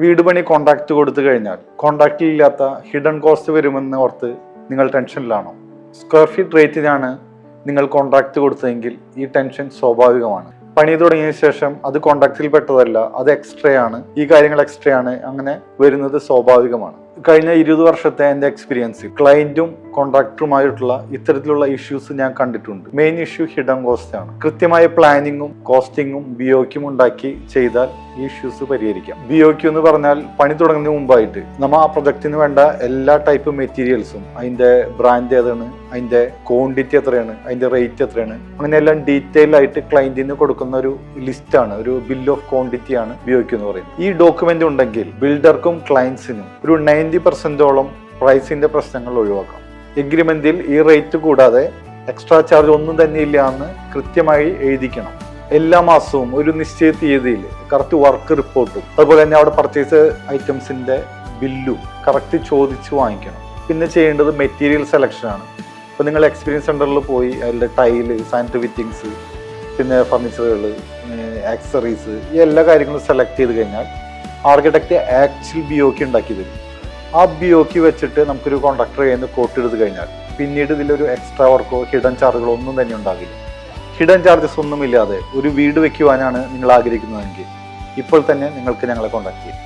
വീട് പണി കോൺട്രാക്ട് കൊടുത്തു കഴിഞ്ഞാൽ കോൺട്രാക്റ്റിൽ ഇല്ലാത്ത ഹിഡൻ കോസ്റ്റ് വരുമെന്ന് ഓർത്ത് നിങ്ങൾ ടെൻഷനിലാണോ? സ്ക്വയർ ഫീറ്റ് റേറ്റിനാണ് നിങ്ങൾ കോൺട്രാക്ട് കൊടുത്തതെങ്കിൽ ഈ ടെൻഷൻ സ്വാഭാവികമാണ്. പണി തുടങ്ങിയ ശേഷം അത് കോൺട്രാക്റ്റിൽ പെട്ടതല്ല, അത് എക്സ്ട്രാ ആണ്, ഈ കാര്യങ്ങൾ എക്സ്ട്രാ ആണ്, അങ്ങനെ വരുന്നത് സ്വാഭാവികമാണ്. കഴിഞ്ഞ 20 വർഷത്തെ എൻ്റെ എക്സ്പീരിയൻസിൽ ക്ലയന്റും കോൺട്രാക്ടറുമായിട്ടുള്ള ഇത്തരത്തിലുള്ള ഇഷ്യൂസ് ഞാൻ കണ്ടിട്ടുണ്ട്. മെയിൻ ഇഷ്യൂ ഹിഡൻ കോസ്റ്റ് ആണ്. കൃത്യമായ പ്ലാനിങ്ങും കോസ്റ്റിങ്ങും BOQും ഉണ്ടാക്കി ചെയ്താൽ ഈ ഇഷ്യൂസ് പരിഹരിക്കാം. BOQ എന്ന് പറഞ്ഞാൽ പണി തുടങ്ങുന്നതിന് മുമ്പായിട്ട് നമ്മൾ ആ പ്രൊജക്റ്റിന് വേണ്ട എല്ലാ ടൈപ്പ് മെറ്റീരിയൽസും, അതിന്റെ ബ്രാൻഡ് ഏതാണ്, അതിന്റെ ക്വാണ്ടിറ്റി എത്രയാണ്, അതിന്റെ റേറ്റ് എത്രയാണ്, അങ്ങനെയെല്ലാം ഡീറ്റെയിൽ ആയിട്ട് ക്ലയന്റിന് കൊടുക്കുന്ന ഒരു ലിസ്റ്റാണ്, ഒരു ബിൽ ഓഫ് ക്വാണ്ടിറ്റി ആണ് BOQ എന്ന് പറയുന്നത്. ഈ ഡോക്യുമെന്റ് ഉണ്ടെങ്കിൽ ബിൽഡർക്കും ക്ലയൻസിനും ഒരു 90% പ്രൈസിന്റെ പ്രശ്നങ്ങൾ ഒഴിവാക്കാം. എഗ്രിമെന്റിൽ ഈ റേറ്റ് കൂടാതെ എക്സ്ട്രാ ചാർജ് ഒന്നും തന്നെ ഇല്ല എന്ന് കൃത്യമായി എഴുതിക്കണം. എല്ലാ മാസവും ഒരു നിശ്ചിത തീയതിയിൽ കറക്റ്റ് വർക്ക് റിപ്പോർട്ടും അതുപോലെ തന്നെ അവിടെ പർച്ചേസ് ഐറ്റംസിന്റെ ബില്ലും കറക്റ്റ് ചോദിച്ച് വാങ്ങിക്കണം. പിന്നെ ചെയ്യേണ്ടത് മെറ്റീരിയൽ സെലക്ഷൻ ആണ്. ഇപ്പൊ നിങ്ങൾ എക്സ്പീരിയൻസ് സെന്ററിൽ പോയി അതിന്റെ ടൈല്, സാനിറ്ററി ഫിറ്റിങ്സ്, പിന്നെ ഫർണിച്ചറുകൾ, ആക്സറീസ്, ഈ എല്ലാ കാര്യങ്ങളും സെലക്ട് ചെയ്ത് കഴിഞ്ഞാൽ ആർക്കിടെക്ട് ആക്ച്വൽ BOQ ഉണ്ടാക്കി തരും. ആ BOQ വെച്ചിട്ട് നമുക്കൊരു കോൺട്രാക്ടർ കയ്യിൽ നിന്ന് കോട്ട് എടുത്തു കഴിഞ്ഞാൽ പിന്നീട് ഇതിലൊരു എക്സ്ട്രാ വർക്കോ ഹിഡൻ ചാർജുകളോ ഒന്നും തന്നെ ഉണ്ടാകില്ല. ഹിഡൻ ചാർജസ് ഒന്നുമില്ലാതെ ഒരു വീട് വെക്കുവാനാണ് നിങ്ങൾ ആഗ്രഹിക്കുന്നതെങ്കിൽ ഇപ്പോൾ തന്നെ നിങ്ങൾക്ക് ഞങ്ങളെ കോൺടാക്ട് ചെയ്യാം.